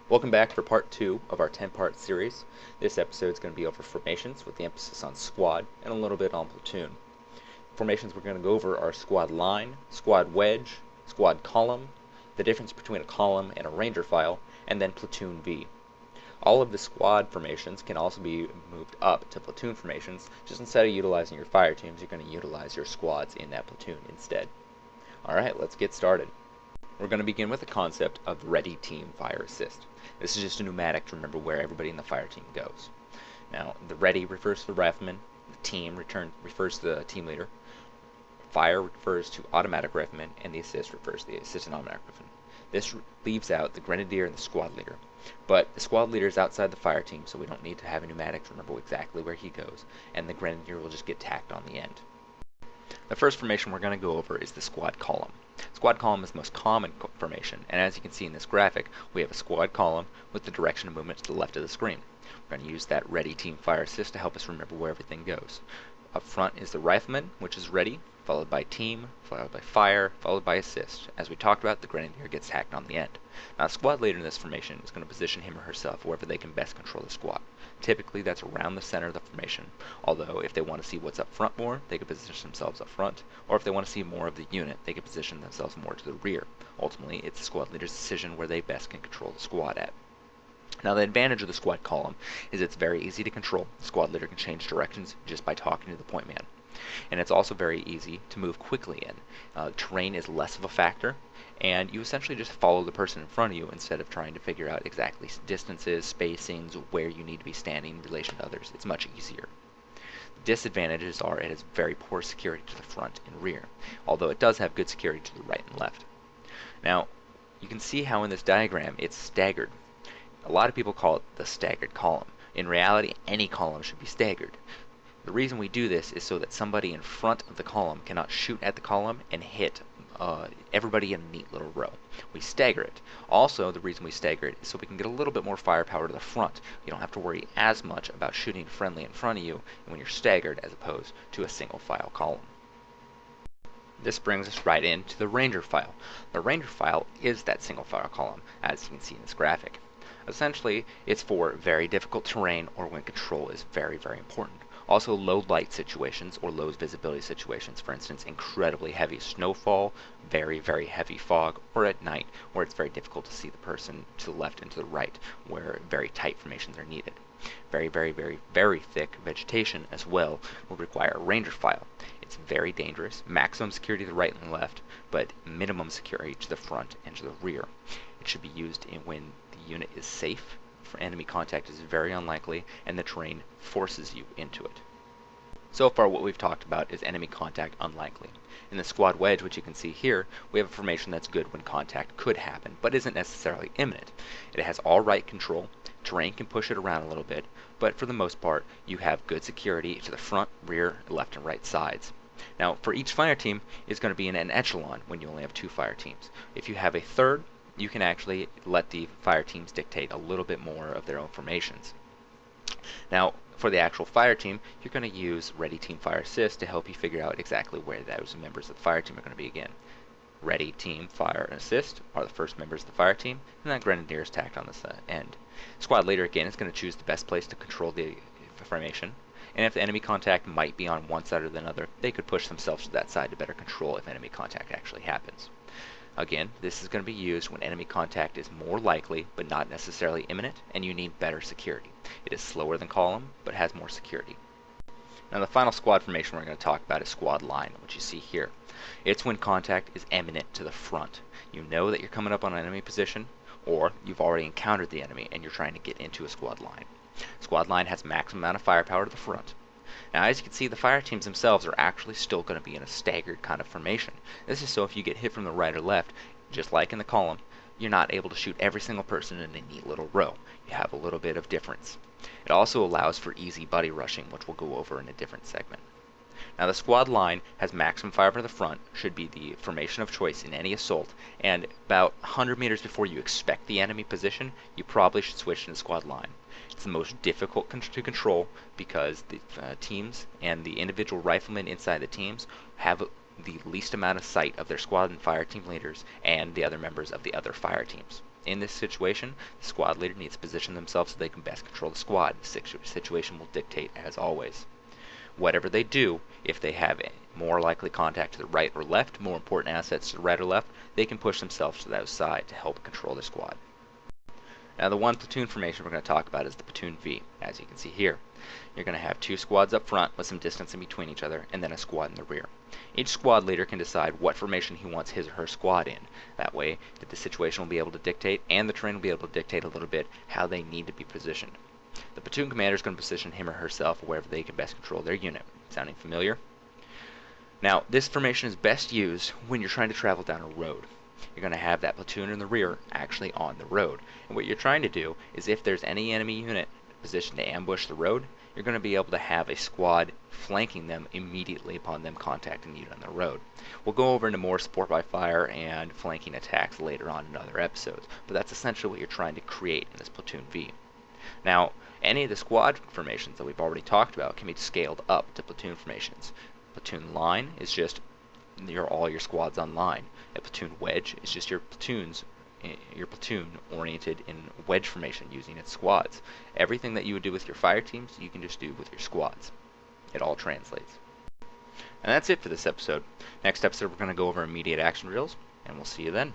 Welcome back for part 2 of our 10-part series. This episode is going to be over formations with the emphasis on squad and a little bit on platoon. Formations we're going to go over are squad line, squad wedge, squad column, the difference between a column and a ranger file, and then Platoon V. All of the squad formations can also be moved up to platoon formations, just instead of utilizing your fire teams, you're going to utilize your squads in that platoon instead. Alright, let's get started. We're going to begin with the concept of ready team fire assist. This is just a pneumatic to remember where everybody in the fire team goes. Now, the ready refers to the rifleman, the team refers to the team leader, fire refers to automatic rifleman, and the assist refers to the assistant automatic rifleman. This leaves out the grenadier and the squad leader. But the squad leader is outside the fire team, so we don't need to have a pneumatic to remember exactly where he goes, and the grenadier will just get tacked on the end. The first formation we're going to go over is the squad column. Squad column is the most common formation, and as you can see in this graphic, we have a squad column with the direction of movement to the left of the screen. We're going to use that ready team fire assist to help us remember where everything goes. Up front is the rifleman, which is ready, followed by team, followed by fire, followed by assist. As we talked about, the grenadier gets hacked on the end. Now, the squad leader in this formation is going to position him or herself wherever they can best control the squad. Typically, that's around the center of the formation, although if they want to see what's up front more, they can position themselves up front, or if they want to see more of the unit, they can position themselves more to the rear. Ultimately, it's the squad leader's decision where they best can control the squad at. Now, the advantage of the squad column is it's very easy to control. The squad leader can change directions just by talking to the point man. And it's also very easy to move quickly in. Terrain is less of a factor, and you essentially just follow the person in front of you instead of trying to figure out exactly distances, spacings, where you need to be standing in relation to others. It's much easier. The disadvantages are it has very poor security to the front and rear, although it does have good security to the right and left. Now, you can see how in this diagram it's staggered. A lot of people call it the staggered column. In reality, any column should be staggered. The reason we do this is so that somebody in front of the column cannot shoot at the column and hit everybody in a neat little row. We stagger it. Also, the reason we stagger it is so we can get a little bit more firepower to the front. You don't have to worry as much about shooting friendly in front of you when you're staggered as opposed to a single file column. This brings us right into the ranger file. The ranger file is that single file column, as you can see in this graphic. Essentially, it's for very difficult terrain or when control is very, very important. Also, low light situations or low visibility situations, for instance, incredibly heavy snowfall, very, very heavy fog, or at night where it's very difficult to see the person to the left and to the right, where very tight formations are needed. Very, very, very, very thick vegetation as well will require a ranger file. It's very dangerous, maximum security to the right and left, but minimum security to the front and to the rear. It should be used when the unit is safe, for enemy contact is very unlikely, and the terrain forces you into it. So far what we've talked about is enemy contact unlikely. In the squad wedge, which you can see here, we have a formation that's good when contact could happen, but isn't necessarily imminent. It has all right control, terrain can push it around a little bit, but for the most part, you have good security to the front, rear, left, and right sides. Now, for each fire team is going to be in an echelon when you only have 2 fire teams. If you have a third, you can actually let the fire teams dictate a little bit more of their own formations. Now, for the actual fire team, you're going to use Ready Team Fire Assist to help you figure out exactly where those members of the fire team are going to be again. Ready Team Fire Assist are the first members of the fire team, and that grenadier is tacked on this end. Squad leader again is going to choose the best place to control the formation, and if the enemy contact might be on one side or the other, they could push themselves to that side to better control if enemy contact actually happens. Again, this is going to be used when enemy contact is more likely, but not necessarily imminent, and you need better security. It is slower than column, but has more security. Now the final squad formation we're going to talk about is squad line, which you see here. It's when contact is imminent to the front. You know that you're coming up on an enemy position, or you've already encountered the enemy and you're trying to get into a squad line. Squad line has maximum amount of firepower to the front. Now, as you can see, the fire teams themselves are actually still going to be in a staggered kind of formation. This is so if you get hit from the right or left, just like in the column, you're not able to shoot every single person in a neat little row. You have a little bit of difference. It also allows for easy buddy rushing, which we'll go over in a different segment. Now, the squad line has maximum fire to the front, should be the formation of choice in any assault, and about 100 meters before you expect the enemy position, you probably should switch to the squad line. It's the most difficult to control because the teams and the individual riflemen inside the teams have the least amount of sight of their squad and fire team leaders and the other members of the other fire teams. In this situation, the squad leader needs to position themselves so they can best control the squad. The situation will dictate as always. Whatever they do, if they have more likely contact to the right or left, more important assets to the right or left, they can push themselves to that side to help control their squad. Now the one platoon formation we're going to talk about is the Platoon V, as you can see here. You're going to have two squads up front with some distance in between each other, and then a squad in the rear. Each squad leader can decide what formation he wants his or her squad in. That way, that the situation will be able to dictate, and the terrain will be able to dictate a little bit how they need to be positioned. The platoon commander is going to position him or herself wherever they can best control their unit. Sounding familiar? Now, this formation is best used when you're trying to travel down a road. You're going to have that platoon in the rear actually on the road. And what you're trying to do is if there's any enemy unit positioned to ambush the road, you're going to be able to have a squad flanking them immediately upon them contacting you on the road. We'll go over into more support by fire and flanking attacks later on in other episodes, but that's essentially what you're trying to create in this Platoon V. Now, any of the squad formations that we've already talked about can be scaled up to platoon formations. Platoon line is just all your squads on line. A platoon wedge is just your platoon oriented in wedge formation using its squads. Everything that you would do with your fire teams, you can just do with your squads. It all translates. And that's it for this episode. Next episode, we're going to go over immediate action drills, and we'll see you then.